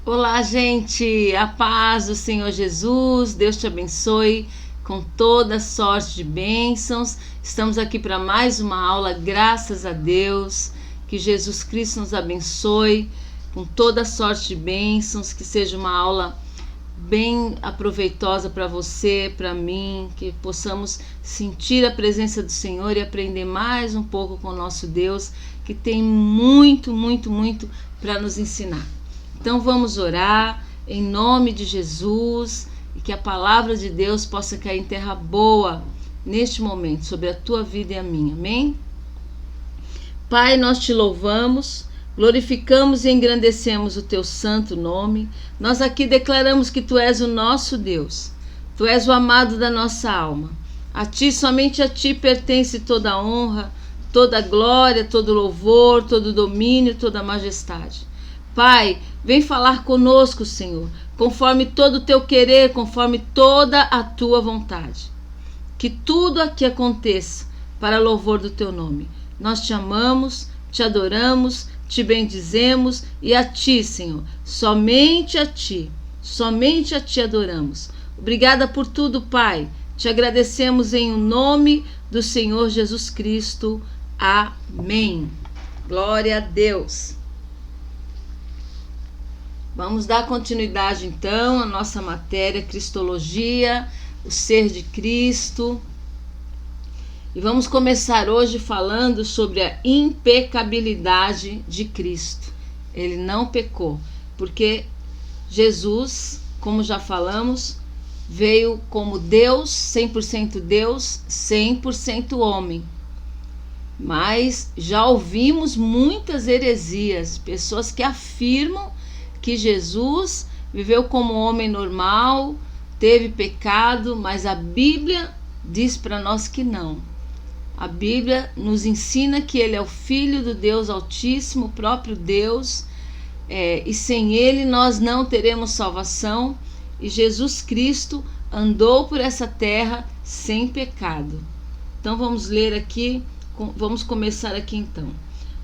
Olá, gente! A paz do Senhor Jesus, Deus te abençoe com toda sorte de bênçãos. Estamos aqui para mais uma aula, graças a Deus. Que Jesus Cristo nos abençoe com toda sorte de bênçãos, que seja uma aula bem aproveitosa para você, para mim, que possamos sentir a presença do Senhor e aprender mais um pouco com o nosso Deus, que tem muito para nos ensinar. Então vamos orar em nome de Jesus e que a palavra de Deus possa cair em terra boa neste momento sobre a tua vida e a minha. Amém? Pai, nós te louvamos, glorificamos e engrandecemos o teu santo nome. Nós aqui declaramos que tu és o nosso Deus. Tu és o amado da nossa alma. A ti, somente a ti pertence toda a honra, toda a glória, todo louvor, todo domínio, toda a majestade. Pai, vem falar conosco, Senhor, conforme todo o teu querer, conforme toda a tua vontade. Que tudo aqui aconteça para louvor do teu nome. Nós te amamos, te adoramos, te bendizemos e a ti, Senhor, somente a ti adoramos. Obrigada por tudo, Pai. Te agradecemos em nome do Senhor Jesus Cristo. Amém. Glória a Deus. Vamos dar continuidade então à nossa matéria Cristologia, o ser de Cristo. E vamos começar hoje falando sobre a impecabilidade de Cristo. Ele não pecou, porque Jesus, como já falamos, veio como Deus, 100% Deus, 100% homem. Mas já ouvimos muitas heresias, pessoas que afirmam que Jesus viveu como homem normal, teve pecado, mas a Bíblia diz para nós que não. A Bíblia nos ensina que ele é o Filho do Deus Altíssimo, o próprio Deus, e sem ele nós não teremos salvação, e Jesus Cristo andou por essa terra sem pecado. Então vamos ler aqui, vamos começar aqui então.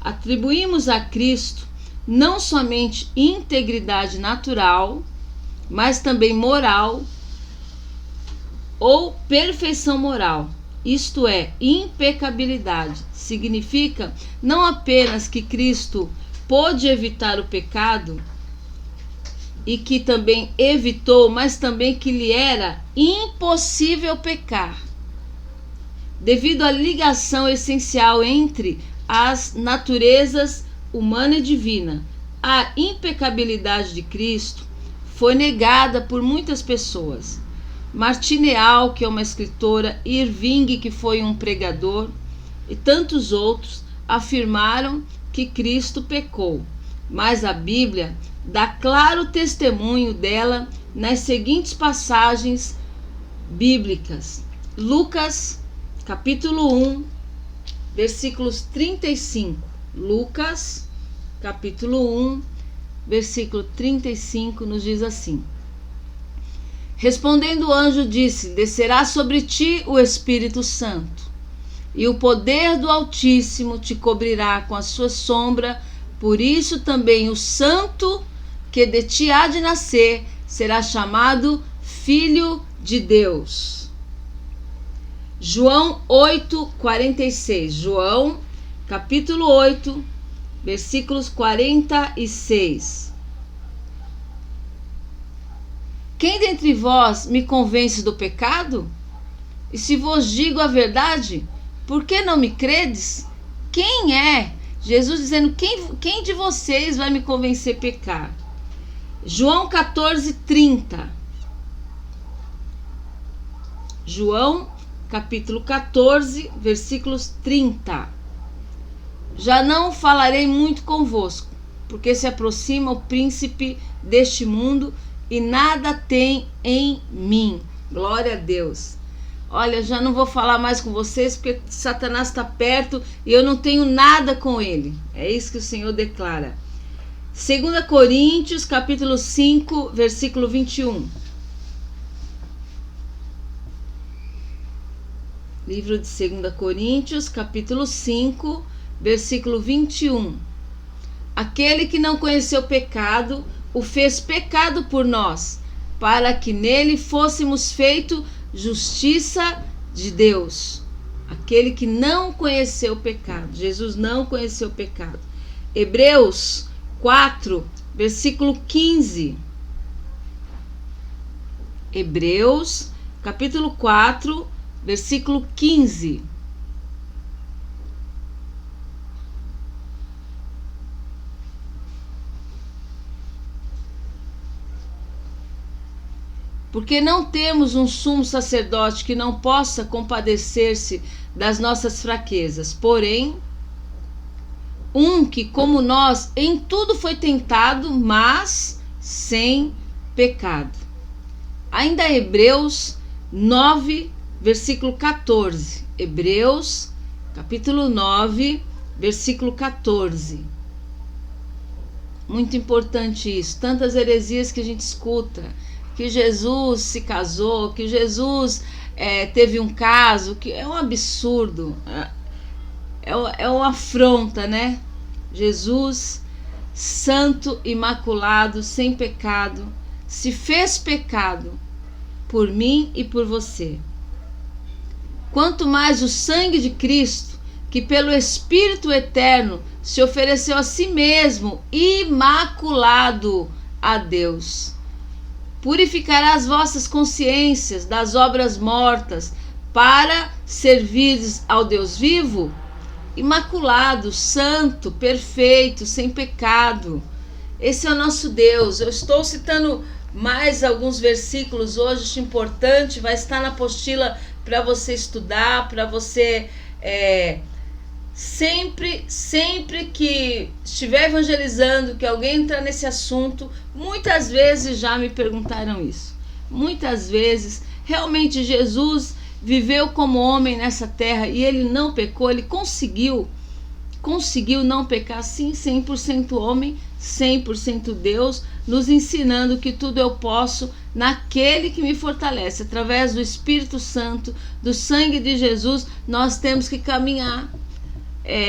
Atribuímos a Cristo não somente integridade natural, mas também moral ou perfeição moral. Isto é, impecabilidade. Significa não apenas que Cristo pôde evitar o pecado e que também evitou, mas também que lhe era impossível pecar, devido à ligação essencial entre as naturezas humana e divina. A impecabilidade de Cristo foi negada por muitas pessoas. Martineau, que é uma escritora, Irving, que foi um pregador, e tantos outros afirmaram que Cristo pecou. Mas a Bíblia dá claro testemunho dela nas seguintes passagens bíblicas. Lucas, capítulo 1, versículos 35. Lucas, capítulo 1, versículo 35, nos diz assim: Respondendo o anjo, disse: Descerá sobre ti o Espírito Santo, e o poder do Altíssimo te cobrirá com a sua sombra, por isso também o santo que de ti há de nascer será chamado Filho de Deus. João 8:46. João, capítulo 8, versículos 46. Quem dentre vós me convence do pecado? E se vos digo a verdade, por que não me credes? Quem é? Jesus dizendo, quem de vocês vai me convencer a pecar? João 14:30. João, capítulo 14, versículos 30. Já não falarei muito convosco, porque se aproxima o príncipe deste mundo e nada tem em mim. Glória a Deus. Olha, já não vou falar mais com vocês, porque Satanás está perto e eu não tenho nada com ele. É isso que o Senhor declara. 2 Coríntios, capítulo 5, versículo 21. Livro de 2 Coríntios, capítulo 5, versículo 21. Aquele que não conheceu pecado, o fez pecado por nós, para que nele fôssemos feito justiça de Deus. Aquele que não conheceu o pecado. Jesus não conheceu o pecado. Hebreus 4, versículo 15. Hebreus, capítulo 4, versículo 15. Porque não temos um sumo sacerdote que não possa compadecer-se das nossas fraquezas, porém, um que, como nós, em tudo foi tentado, mas sem pecado. Ainda Hebreus 9, versículo 14. Hebreus, capítulo 9, versículo 14. Muito importante isso. Tantas heresias que a gente escuta. Que Jesus se casou, que Jesus teve um caso, que é um absurdo. É uma afronta, né? Jesus, santo, imaculado, sem pecado, se fez pecado por mim e por você. Quanto mais o sangue de Cristo, que pelo Espírito eterno se ofereceu a si mesmo, imaculado a Deus. Purificará as vossas consciências das obras mortas, para servires ao Deus vivo, imaculado, santo, perfeito, sem pecado. Esse é o nosso Deus. Eu estou citando mais alguns versículos hoje, acho importante, vai estar na apostila para você estudar, para você sempre que estiver evangelizando, que alguém entrar nesse assunto, muitas vezes já me perguntaram isso. Muitas vezes, realmente Jesus viveu como homem nessa terra e ele não pecou, ele conseguiu não pecar, sim, 100% homem, 100% Deus, nos ensinando que tudo eu posso naquele que me fortalece. Através do Espírito Santo, do sangue de Jesus, nós temos que caminhar.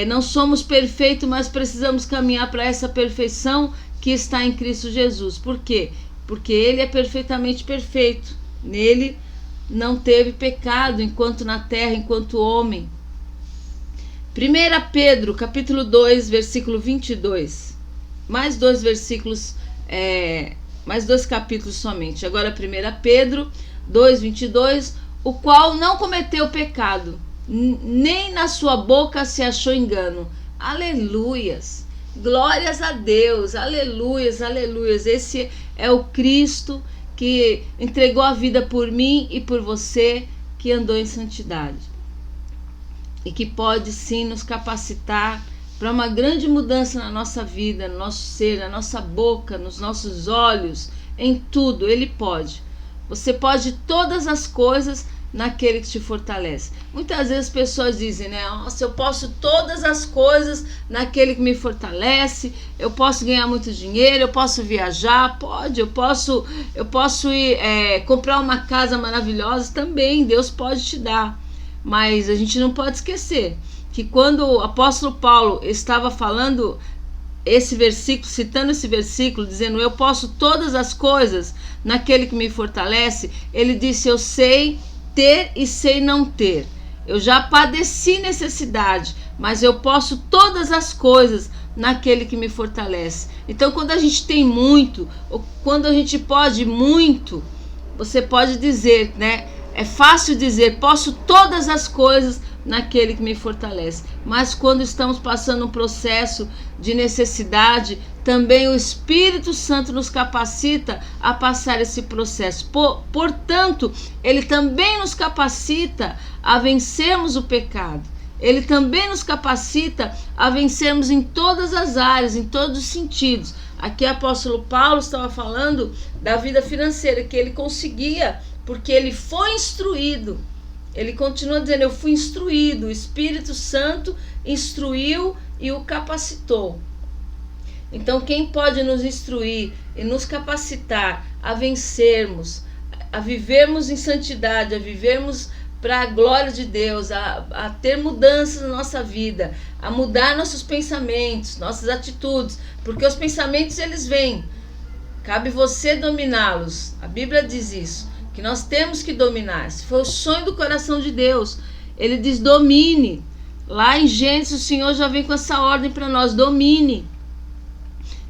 Não somos perfeitos, mas precisamos caminhar para essa perfeição que está em Cristo Jesus. Por quê? Porque ele é perfeitamente perfeito. Nele não teve pecado enquanto na terra, enquanto homem. 1 Pedro, capítulo 2, versículo 22. Mais dois versículos, mais dois capítulos somente. Agora 1 Pedro 2, 22. O qual não cometeu pecado, nem na sua boca se achou engano. Aleluias, glórias a Deus, aleluias, aleluias. Esse é o Cristo que entregou a vida por mim e por você, que andou em santidade e que pode sim nos capacitar para uma grande mudança na nossa vida, no nosso ser, na nossa boca, nos nossos olhos, em tudo. Ele pode. Você pode todas as coisas naquele que te fortalece. Muitas vezes as pessoas dizem, né? Nossa, eu posso todas as coisas naquele que me fortalece, eu posso ganhar muito dinheiro, eu posso viajar, pode, eu posso ir comprar uma casa maravilhosa também, Deus pode te dar. Mas a gente não pode esquecer que quando o apóstolo Paulo estava falando esse versículo, citando esse versículo, dizendo eu posso todas as coisas naquele que me fortalece, ele disse eu sei ter e sei não ter. Eu já padeci necessidade, mas eu posso todas as coisas naquele que me fortalece. Então, quando a gente tem muito, ou quando a gente pode muito, você pode dizer, né? É fácil dizer, posso todas as coisas naquele que me fortalece. Mas quando estamos passando um processo de necessidade, também o Espírito Santo nos capacita a passar esse processo. Portanto, ele também nos capacita a vencermos o pecado. Ele também nos capacita a vencermos em todas as áreas, em todos os sentidos. Aqui o apóstolo Paulo estava falando da vida financeira, que ele conseguia, porque ele foi instruído. Ele continua dizendo, eu fui instruído, o Espírito Santo instruiu e o capacitou. Então, quem pode nos instruir e nos capacitar a vencermos, a vivermos em santidade, a vivermos para a glória de Deus, a ter mudanças na nossa vida, a mudar nossos pensamentos, nossas atitudes, porque os pensamentos eles vêm. Cabe você dominá-los. A Bíblia diz isso, que nós temos que dominar. Se foi o sonho do coração de Deus, ele diz domine. Lá em Gênesis o Senhor já vem com essa ordem para nós, domine.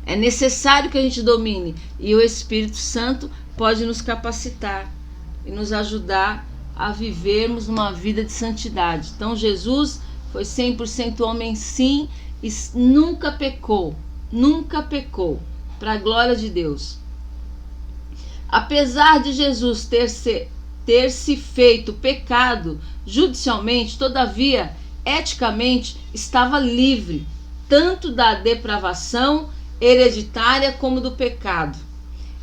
É necessário que a gente domine. E o Espírito Santo pode nos capacitar e nos ajudar a vivermos uma vida de santidade. Então Jesus foi 100% homem, sim, e nunca pecou, para a glória de Deus. Apesar de Jesus ter se feito pecado judicialmente, todavia, eticamente, estava livre, tanto da depravação hereditária como do pecado.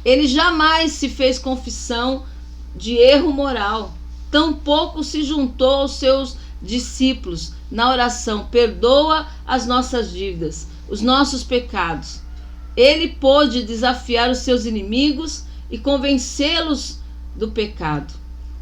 Ele jamais se fez confissão de erro moral, tampouco se juntou aos seus discípulos na oração, perdoa as nossas dívidas, os nossos pecados. Ele pôde desafiar os seus inimigos e convencê-los do pecado.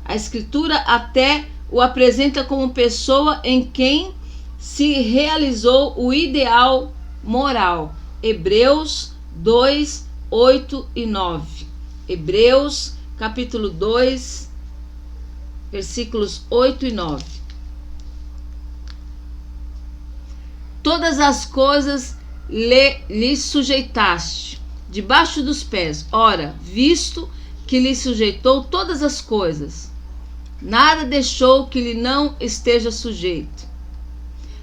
A Escritura até o apresenta como pessoa em quem se realizou o ideal moral. Hebreus 2, 8 e 9. Hebreus capítulo 2, versículos 8 e 9. Todas as coisas lhe sujeitaste, debaixo dos pés. Ora, visto que lhe sujeitou todas as coisas, nada deixou que lhe não esteja sujeito.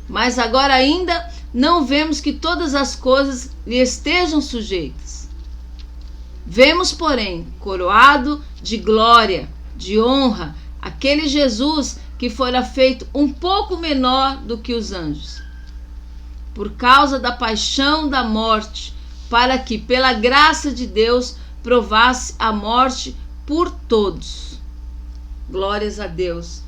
Mas agora ainda não vemos que todas as coisas lhe estejam sujeitas. Vemos, porém, coroado de glória, de honra, aquele Jesus que fora feito um pouco menor do que os anjos, por causa da paixão da morte, para que, pela graça de Deus, provasse a morte por todos. Glórias a Deus.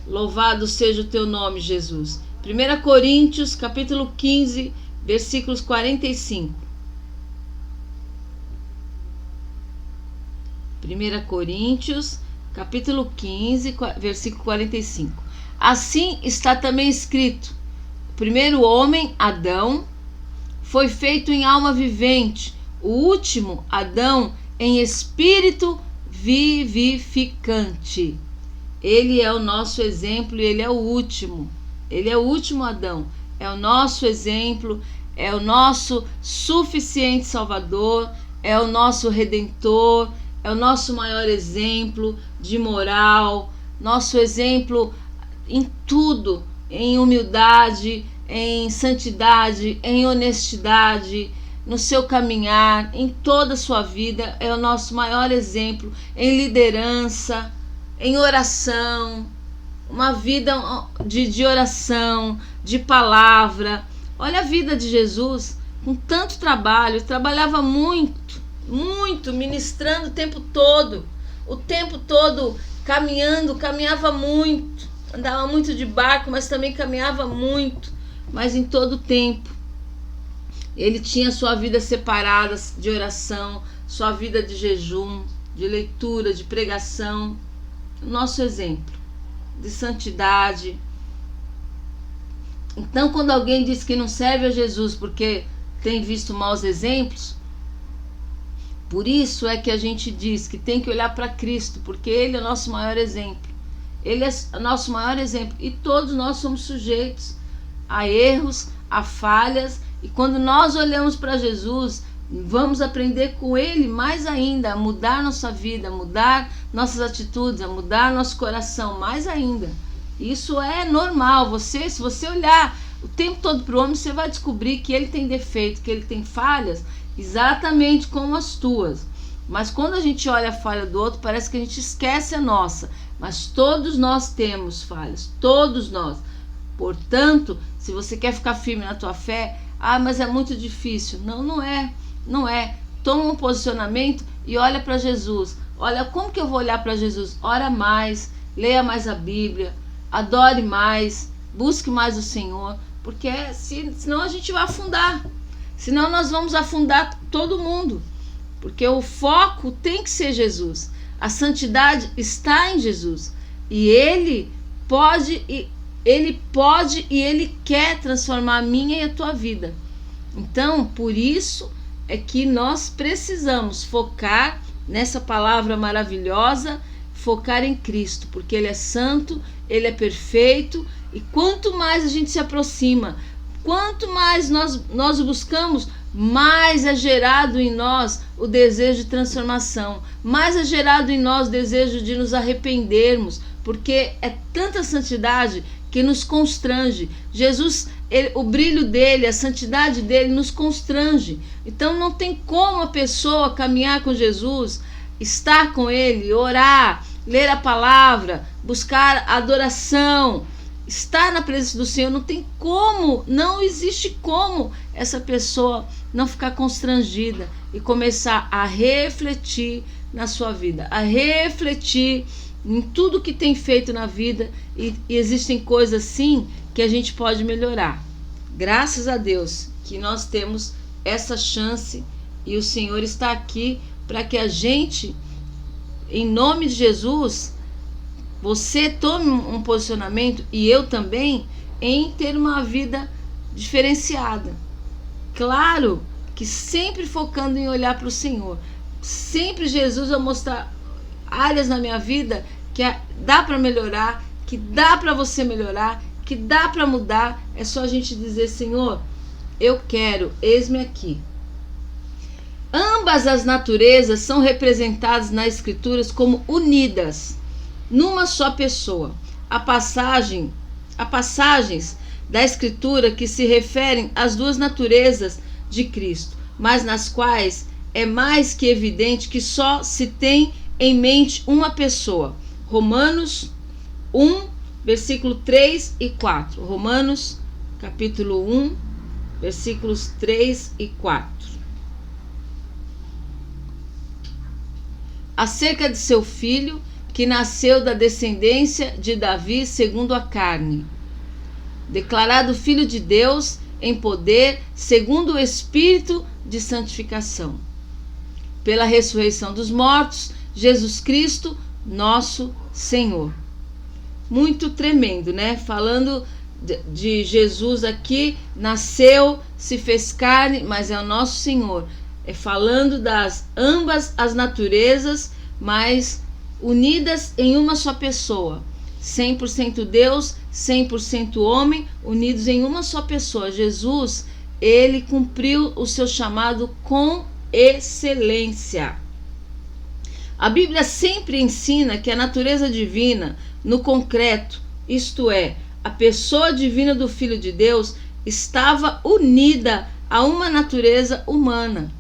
Louvado seja o teu nome, Jesus. 1 Coríntios, capítulo 15, versículos 45. 1 Coríntios, capítulo 15, versículo 45. Assim está também escrito: o primeiro homem, Adão, foi feito em alma vivente, o último, Adão, em espírito vivificante. Ele é o nosso exemplo e ele é o último. Ele é o último Adão. É o nosso exemplo, é o nosso suficiente Salvador, é o nosso Redentor, é o nosso maior exemplo de moral, nosso exemplo em tudo, em humildade, em santidade, em honestidade, no seu caminhar, em toda a sua vida. É o nosso maior exemplo em liderança, em oração, uma vida de oração, de palavra. Olha a vida de Jesus, com tanto trabalho, trabalhava muito, ministrando o tempo todo caminhava muito, andava muito de barco, mas também caminhava muito, mas em todo o tempo ele tinha sua vida separada de oração, sua vida de jejum, de leitura, de pregação. O nosso exemplo de santidade. Então, quando alguém diz que não serve a Jesus porque tem visto maus exemplos, por isso é que a gente diz que tem que olhar para Cristo, porque Ele é o nosso maior exemplo. Ele é o nosso maior exemplo. E todos nós somos sujeitos a erros, a falhas. E quando nós olhamos para Jesus, vamos aprender com Ele mais ainda, a mudar nossa vida, a mudar nossas atitudes, a mudar nosso coração mais ainda. Isso é normal. Se você olhar o tempo todo para o homem, você vai descobrir que ele tem defeito, que ele tem falhas, exatamente como as tuas. Mas quando a gente olha a falha do outro, parece que a gente esquece a nossa. Mas todos nós temos falhas, todos nós. Portanto, se você quer ficar firme na tua fé, mas é muito difícil. Não é. Toma um posicionamento e olha para Jesus. Olha, como que eu vou olhar para Jesus? Ora mais, leia mais a Bíblia, adore mais, busque mais o Senhor, porque senão a gente vai afundar. Senão nós vamos afundar todo mundo, porque o foco tem que ser Jesus. A santidade está em Jesus e Ele pode e Ele quer transformar a minha e a tua vida. Então, por isso é que nós precisamos focar nessa palavra maravilhosa, focar em Cristo, porque Ele é santo, Ele é perfeito, e quanto mais a gente se aproxima, quanto mais nós o buscamos, mais é gerado em nós o desejo de transformação, mais é gerado em nós o desejo de nos arrependermos, porque é tanta santidade que nos constrange. Jesus, o brilho dele, a santidade dele nos constrange. Então não tem como a pessoa caminhar com Jesus, estar com ele, orar, ler a palavra, buscar adoração, estar na presença do Senhor. Não tem como, não existe como essa pessoa não ficar constrangida e começar a refletir na sua vida, a refletir em tudo que tem feito na vida, e existem coisas sim que a gente pode melhorar. Graças a Deus que nós temos essa chance, e o Senhor está aqui para que a gente, em nome de Jesus, você tome um posicionamento, e eu também, em ter uma vida diferenciada. Claro que sempre focando em olhar para o Senhor. Sempre Jesus vai mostrar áreas na minha vida que dá para melhorar, que dá para você melhorar, que dá para mudar. É só a gente dizer: Senhor, eu quero, eis-me aqui. Ambas as naturezas são representadas nas Escrituras como unidas numa só pessoa. Há passagens da Escritura que se referem às duas naturezas de Cristo, mas nas quais é mais que evidente que só se tem em mente uma pessoa. Romanos 1, versículo 3 e 4. Romanos, capítulo 1, versículos 3 e 4. Acerca de seu filho, que nasceu da descendência de Davi segundo a carne, declarado Filho de Deus em poder, segundo o Espírito de santificação, pela ressurreição dos mortos, Jesus Cristo, nosso Senhor. Muito tremendo, né? Falando de Jesus aqui, nasceu, se fez carne, mas é o nosso Senhor. É falando das ambas as naturezas, mas unidas em uma só pessoa. 100% Deus, 100% homem, unidos em uma só pessoa. Jesus, ele cumpriu o seu chamado com excelência. A Bíblia sempre ensina que a natureza divina, no concreto, isto é, a pessoa divina do Filho de Deus, estava unida a uma natureza humana.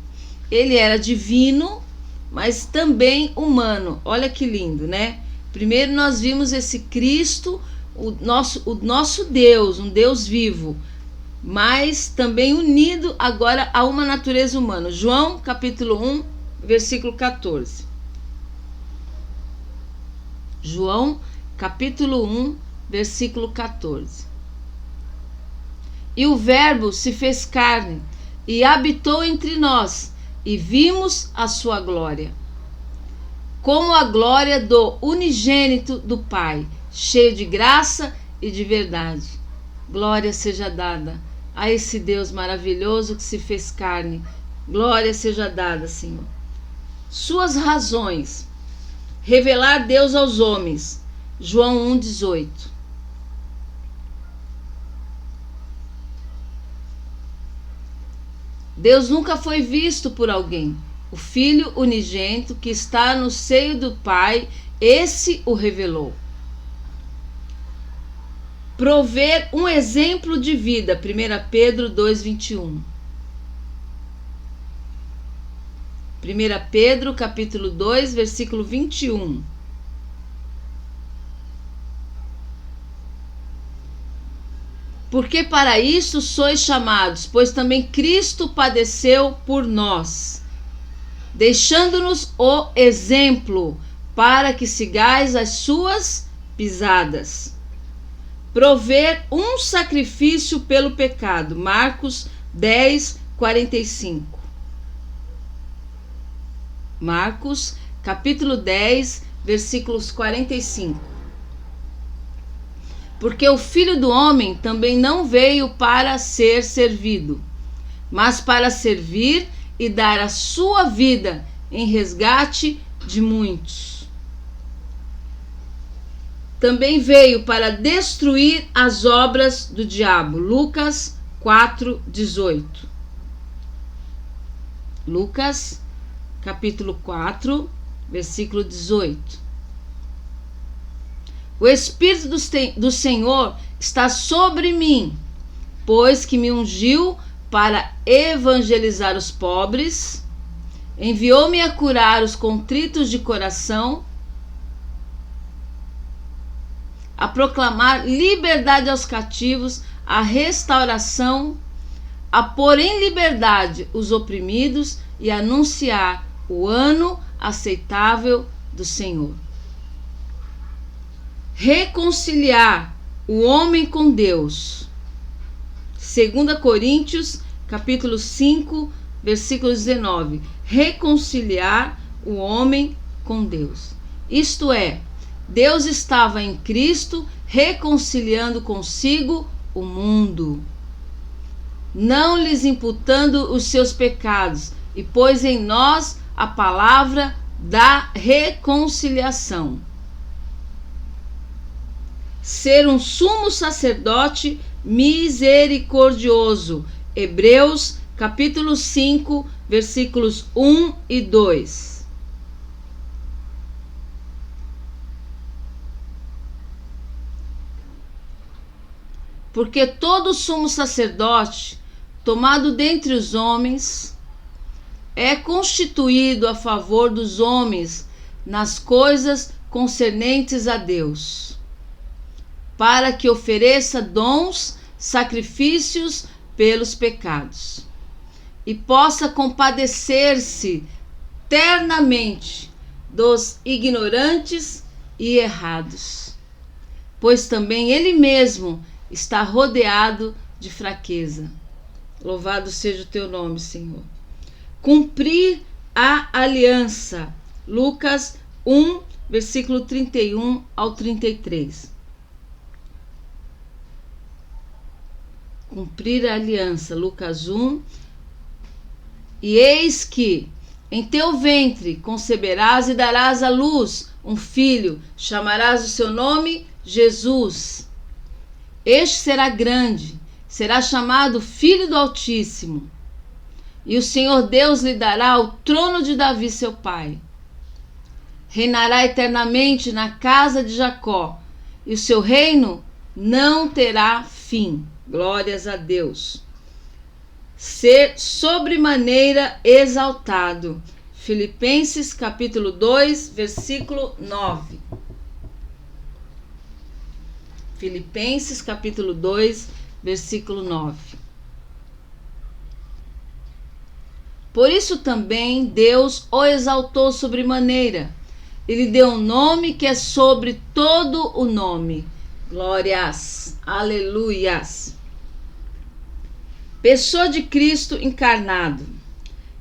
Ele era divino, mas também humano. Olha que lindo, né? Primeiro nós vimos esse Cristo, o nosso Deus, um Deus vivo, mas também unido agora a uma natureza humana. João capítulo 1, versículo 14. João capítulo 1, versículo 14. E o Verbo se fez carne e habitou entre nós, e vimos a sua glória, como a glória do unigênito do Pai, cheio de graça e de verdade. Glória seja dada a esse Deus maravilhoso que se fez carne. Glória seja dada, Senhor. Suas razões: revelar Deus aos homens. João 1,18. Deus nunca foi visto por alguém. O Filho unigênito que está no seio do Pai, esse o revelou. Prover um exemplo de vida. 1 Pedro 2,21. 1 Pedro capítulo 2, versículo 21. Porque para isso sois chamados, pois também Cristo padeceu por nós, deixando-nos o exemplo, para que sigais as suas pisadas. Prover um sacrifício pelo pecado. Marcos 10, 45. Marcos, capítulo 10, versículos 45. Porque o Filho do Homem também não veio para ser servido, mas para servir e dar a sua vida em resgate de muitos. Também veio para destruir as obras do diabo. Lucas 4:18. Lucas, capítulo 4, versículo 18. O Espírito do Senhor está sobre mim, pois que me ungiu para evangelizar os pobres, enviou-me a curar os contritos de coração, a proclamar liberdade aos cativos, a restauração, a pôr em liberdade os oprimidos e anunciar o ano aceitável do Senhor. Reconciliar o homem com Deus. 2 Coríntios, capítulo 5, versículo 19. Reconciliar o homem com Deus. Isto é, Deus estava em Cristo reconciliando consigo o mundo, não lhes imputando os seus pecados, e pôs em nós a palavra da reconciliação. Ser um sumo sacerdote misericordioso. Hebreus, capítulo 5, versículos 1 e 2. Porque todo sumo sacerdote, tomado dentre os homens, é constituído a favor dos homens nas coisas concernentes a Deus, para que ofereça dons, sacrifícios pelos pecados, e possa compadecer-se ternamente dos ignorantes e errados, pois também ele mesmo está rodeado de fraqueza. Louvado seja o teu nome, Senhor. Cumprir a aliança. Lucas 1, versículo 31 ao 33. Cumprir a aliança. Lucas 1. E eis que em teu ventre conceberás e darás à luz um filho, chamarás o seu nome Jesus. Este será grande, será chamado Filho do Altíssimo. E o Senhor Deus lhe dará o trono de Davi, seu pai. Reinará eternamente na casa de Jacó, e o seu reino não terá fim. Glórias a Deus. Ser sobremaneira exaltado. Filipenses capítulo 2, versículo 9. Filipenses capítulo 2, versículo 9. Por isso também Deus o exaltou sobremaneira. Ele deu um nome que é sobre todo o nome. Glórias, aleluias. Pessoa de Cristo encarnado,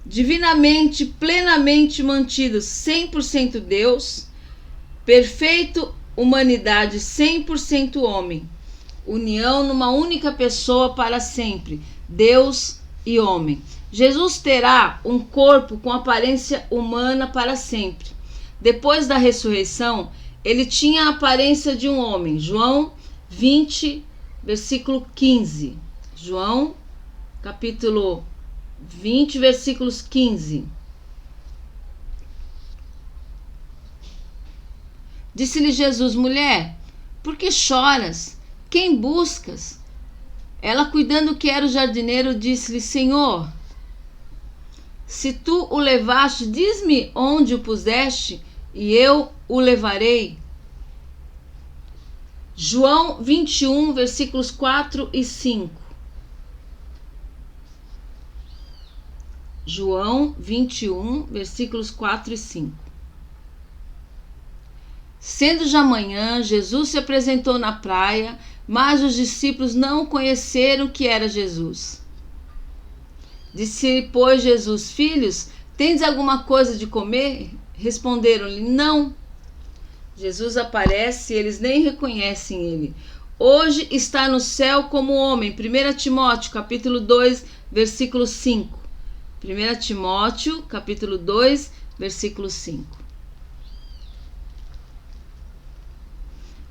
divinamente, plenamente mantido, 100% Deus, perfeito humanidade, 100% homem, união numa única pessoa para sempre, Deus e homem. Jesus terá um corpo com aparência humana para sempre. Depois da ressurreição, ele tinha a aparência de um homem. João 20, versículo 15. João, capítulo 20, versículos 15. Disse-lhe Jesus: mulher, por que choras? Quem buscas? Ela, cuidando que era o jardineiro, disse-lhe: Senhor, se tu o levaste, diz-me onde o puseste, e eu o levarei. João 21, versículos 4 e 5. João 21, versículos 4 e 5. Sendo já manhã, Jesus se apresentou na praia, mas os discípulos não conheceram que era Jesus. Disse, pois, Jesus: filhos, tendes alguma coisa de comer? Responderam-lhe: não. Jesus aparece e eles nem reconhecem ele. Hoje está no céu como homem. 1 Timóteo, capítulo 2, versículo 5. 1 Timóteo, capítulo 2, versículo 5.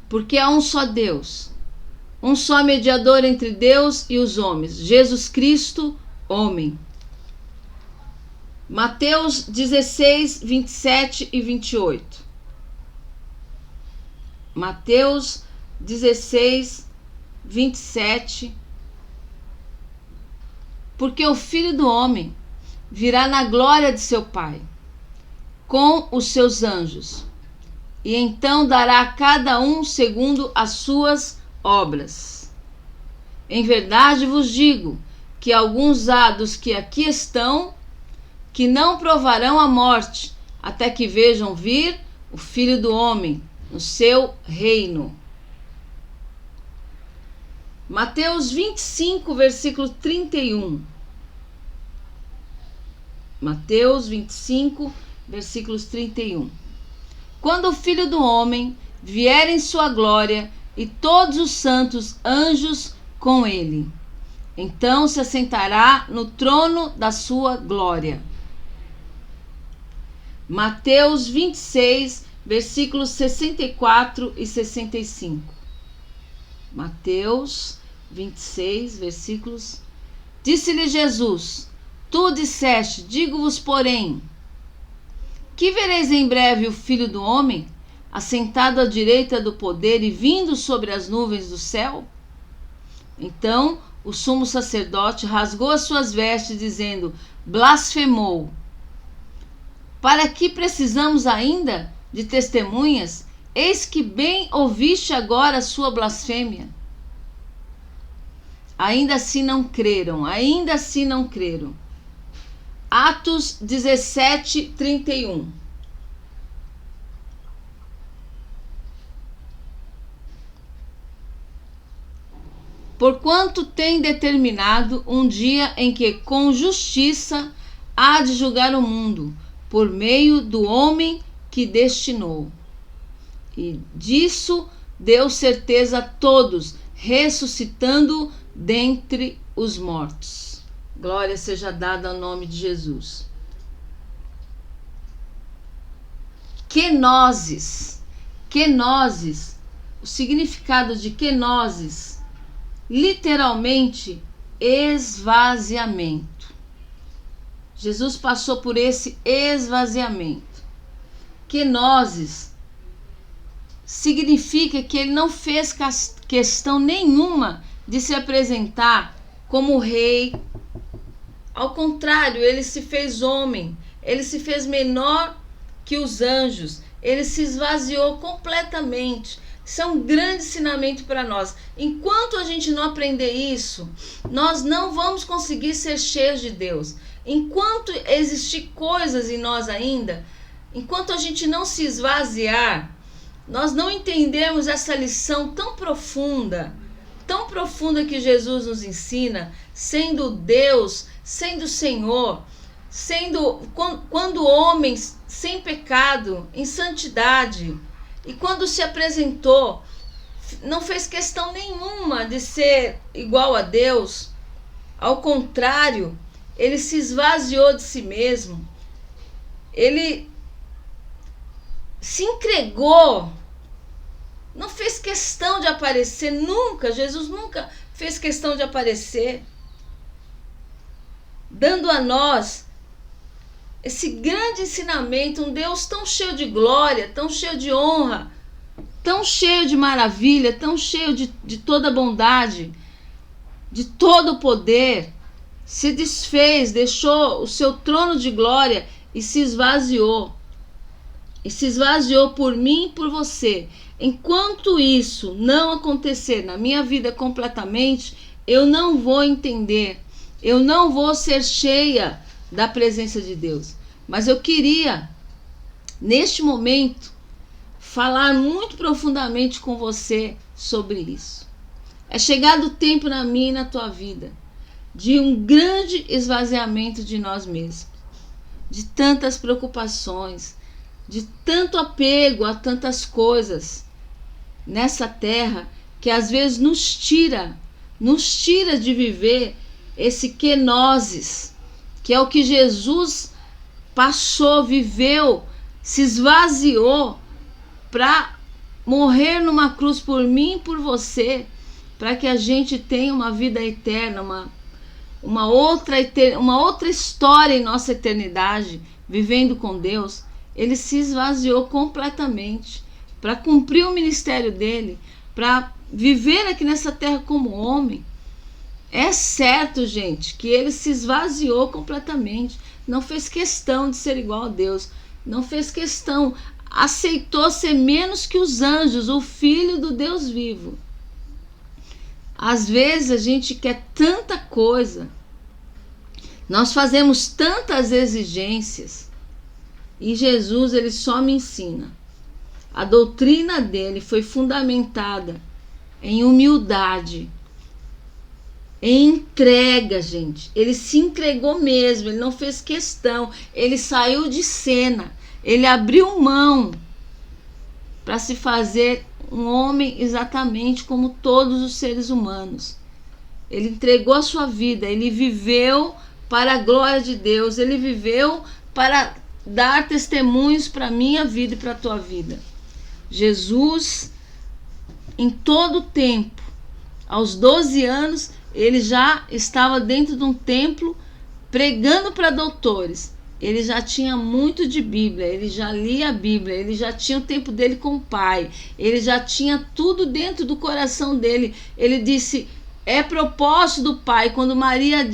Porque há um só Deus, um só mediador entre Deus e os homens, Jesus Cristo, homem. Mateus 16, 27 e 28. Mateus 16, 27. Porque o Filho do Homem virá na glória de seu Pai, com os seus anjos, e então dará a cada um segundo as suas obras. Em verdade vos digo que alguns há dos que aqui estão, que não provarão a morte, até que vejam vir o Filho do Homem no seu reino. Mateus 25, versículo 31. Mateus 25, versículos 31. Quando o Filho do Homem vier em sua glória e todos os santos anjos com ele, então se assentará no trono da sua glória. Mateus 26, versículos 64 e 65. Mateus 26, versículos. Disse-lhe Jesus: Tu disseste, digo-vos, porém, que vereis em breve o Filho do Homem, assentado à direita do poder e vindo sobre as nuvens do céu? Então o sumo sacerdote rasgou as suas vestes, dizendo: Blasfemou. Para que precisamos ainda de testemunhas? Eis que bem ouviste agora a sua blasfêmia. Ainda assim não creram, ainda assim não creram. Atos 17, 31. Porquanto tem determinado um dia em que com justiça há de julgar o mundo, por meio do homem que destinou. E disso deu certeza a todos, ressuscitando dentre os mortos. Glória seja dada ao nome de Jesus. Kenosis. Kenosis. O significado de kenosis, literalmente, esvaziamento. Jesus passou por esse esvaziamento. Kenosis significa que ele não fez questão nenhuma de se apresentar como rei. Ao contrário, ele se fez homem, ele se fez menor que os anjos, ele se esvaziou completamente. Isso é um grande ensinamento para nós. Enquanto a gente não aprender isso, nós não vamos conseguir ser cheios de Deus. Enquanto existir coisas em nós ainda, enquanto a gente não se esvaziar, nós não entendemos essa lição tão profunda que Jesus nos ensina, sendo Deus, sendo Senhor, quando homens sem pecado, em santidade, e quando se apresentou, não fez questão nenhuma de ser igual a Deus. Ao contrário, ele se esvaziou de si mesmo. Ele se entregou. Não fez questão de aparecer nunca. Jesus nunca fez questão de aparecer, dando a nós esse grande ensinamento, um Deus tão cheio de glória, tão cheio de honra, tão cheio de maravilha, tão cheio de toda bondade, de todo o poder, se desfez, deixou o seu trono de glória e se esvaziou. E se esvaziou por mim e por você. Enquanto isso não acontecer na minha vida completamente, eu não vou entender, eu não vou ser cheia da presença de Deus. Mas eu queria, neste momento, falar muito profundamente com você sobre isso. É chegado o tempo na minha e na tua vida de um grande esvaziamento de nós mesmos, de tantas preocupações, de tanto apego a tantas coisas nessa terra que às vezes nos tira de viver esse kenosis, que é o que Jesus passou, viveu, se esvaziou para morrer numa cruz por mim e por você, para que a gente tenha uma vida eterna, uma outra história em nossa eternidade, vivendo com Deus. Ele se esvaziou completamente para cumprir o ministério dele, para viver aqui nessa terra como homem. É certo, gente, que ele se esvaziou completamente, não fez questão de ser igual a Deus, não fez questão, aceitou ser menos que os anjos, o filho do Deus vivo. Às vezes a gente quer tanta coisa, nós fazemos tantas exigências, e Jesus, ele só me ensina. A doutrina dele foi fundamentada em humildade, em entrega, gente. Ele se entregou mesmo, ele não fez questão, ele saiu de cena, ele abriu mão para se fazer um homem exatamente como todos os seres humanos. Ele entregou a sua vida, ele viveu para a glória de Deus, ele viveu para dar testemunhos para a minha vida e para a tua vida. Jesus, em todo o tempo, aos 12 anos, ele já estava dentro de um templo pregando para doutores. Ele já tinha muito de Bíblia, ele já lia a Bíblia, ele já tinha o tempo dele com o Pai, ele já tinha tudo dentro do coração dele. Ele disse, é propósito do Pai. Quando Maria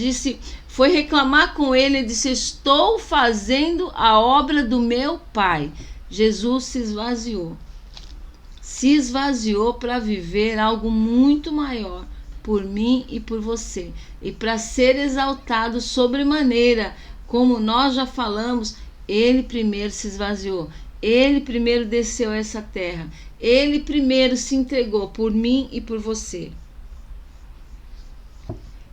foi reclamar com ele, ele disse, estou fazendo a obra do meu Pai. Jesus se esvaziou para viver algo muito maior por mim e por você, e para ser exaltado sobremaneira, como nós já falamos. Ele primeiro se esvaziou, ele primeiro desceu a essa terra, ele primeiro se entregou por mim e por você.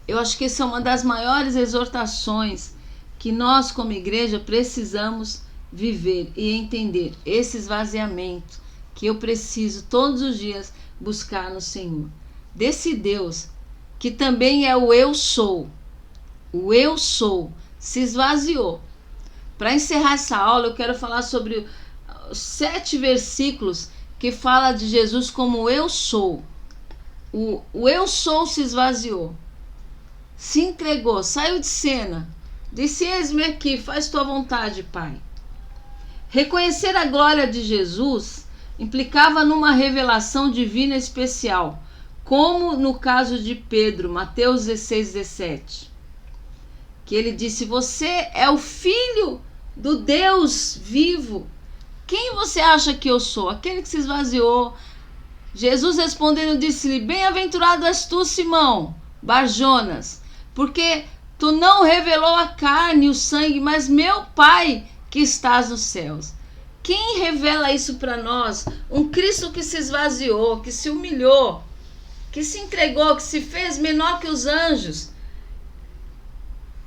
Eu acho que essa é uma das maiores exortações que nós como igreja precisamos viver e entender, esse esvaziamento que eu preciso todos os dias buscar no Senhor. Desse Deus que também é o eu sou. O eu sou se esvaziou. Para encerrar essa aula, eu quero falar sobre os 7 versículos que fala de Jesus como eu sou. O eu sou se esvaziou, se entregou, saiu de cena, disse, eis-me aqui, faz tua vontade, Pai. Reconhecer a glória de Jesus implicava numa revelação divina especial, como no caso de Pedro, Mateus 16:17, que ele disse, você é o filho do Deus vivo. Quem você acha que eu sou? Aquele que se esvaziou. Jesus respondendo disse-lhe, bem-aventurado és tu, Simão Barjonas, porque tu não revelou a carne e o sangue, mas meu Pai que estás nos céus. Quem revela isso para nós? Um Cristo que se esvaziou, que se humilhou, que se entregou, que se fez menor que os anjos.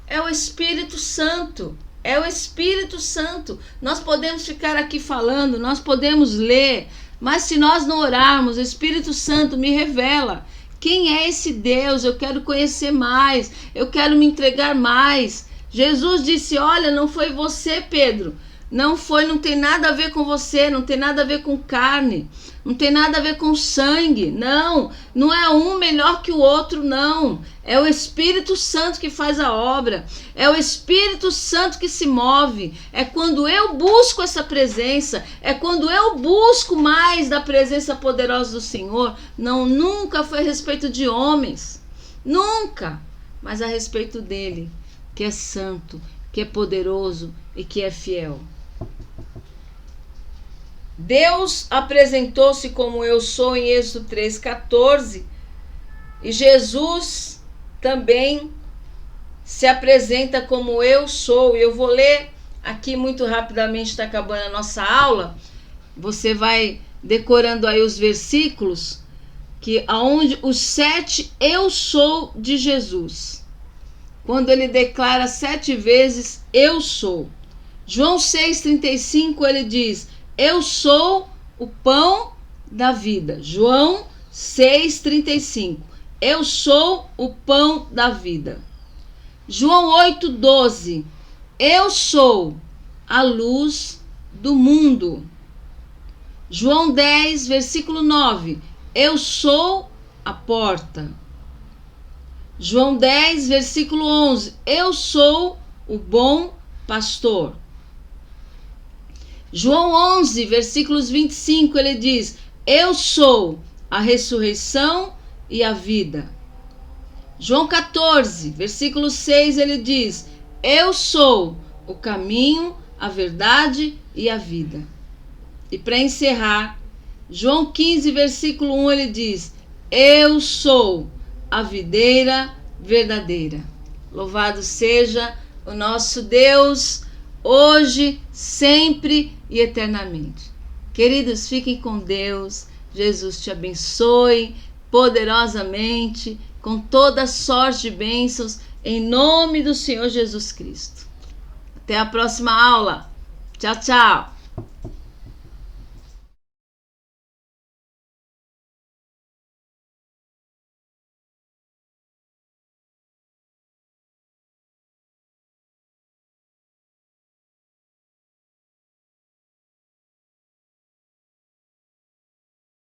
É o Espírito Santo. É o Espírito Santo. Nós podemos ficar aqui falando, nós podemos ler, mas se nós não orarmos, o Espírito Santo me revela quem é esse Deus. Eu quero conhecer mais, eu quero me entregar mais. Jesus disse, olha, não foi você, Pedro, não tem nada a ver com você, não tem nada a ver com carne, não tem nada a ver com sangue, não é um melhor que o outro, não. É o Espírito Santo que faz a obra, é o Espírito Santo que se move. É quando eu busco essa presença, é quando eu busco mais da presença poderosa do Senhor. Nunca foi a respeito de homens, nunca, mas a respeito dele, que é santo, que é poderoso e que é fiel. Deus apresentou-se como eu sou em Êxodo 3:14, e Jesus também se apresenta como eu sou. E eu vou ler aqui muito rapidamente, está acabando a nossa aula. Você vai decorando aí os versículos, que aonde os 7 eu sou de Jesus, quando ele declara 7 vezes eu sou. João 6,35 ele diz, eu sou o pão da vida. João 6,35, eu sou o pão da vida. João 8,12. Eu sou a luz do mundo. João 10, versículo 9. Eu sou a porta. João 10, versículo 11. Eu sou o bom pastor. João 11, versículos 25, ele diz: eu sou a ressurreição e a vida. João 14, versículo 6, ele diz: eu sou o caminho, a verdade e a vida. E para encerrar, João 15, versículo 1, ele diz: eu sou a videira verdadeira. Louvado seja o nosso Deus, hoje, sempre e eternamente. Queridos, fiquem com Deus. Jesus te abençoe poderosamente, com toda sorte de bênçãos, em nome do Senhor Jesus Cristo. Até a próxima aula. Tchau, tchau.